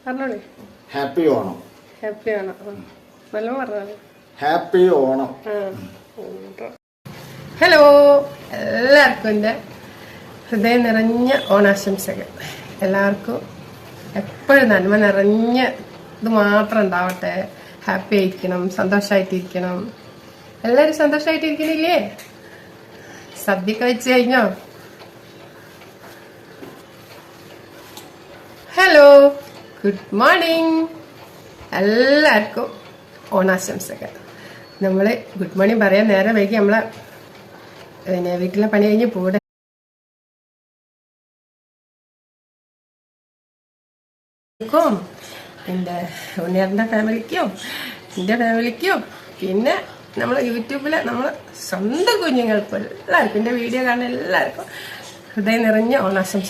പറഞ്ഞോളി. Happy Onam. Happy Onam. നല്ല പറഞ്ഞോളൂ. ഹാപ്പി ഓണം. ഹലോ, എല്ലാവർക്കും എൻ്റെ ഹൃദയം നിറഞ്ഞ ഓണാശംസകൾ. എല്ലാവർക്കും എപ്പോഴും നന്മ നിറഞ്ഞ ഇത് മാത്രം ഉണ്ടാവട്ടെ. ഹാപ്പി ആയിരിക്കണം, സന്തോഷമായിട്ടിരിക്കണം. എല്ലാവരും സന്തോഷമായിട്ടിരിക്കണില്ലേ? സദ്യയൊക്കെ വെച്ച് കഴിഞ്ഞോ? Hello, good morning. എല്ലാവർക്കും ഓണാശംസകൾ. നമ്മൾ ഗുഡ് മോർണിംഗ് പറയാൻ നേരെ വൈകി നമ്മളെ വീട്ടിലെ പണി കഴിഞ്ഞ് പോടെ എൻ്റെ ഉണ്ണിയേട്ടൻ്റെ ഫാമിലിക്കും എൻ്റെ ഫാമിലിക്കും പിന്നെ നമ്മളെ യൂട്യൂബിലെ നമ്മളെ സ്വന്തം കുഞ്ഞുങ്ങൾക്കും എല്ലാവർക്കും എൻ്റെ വീഡിയോ കാണുന്ന എല്ലാവർക്കും ഹൃദയം നിറഞ്ഞ ഓണാശംസ.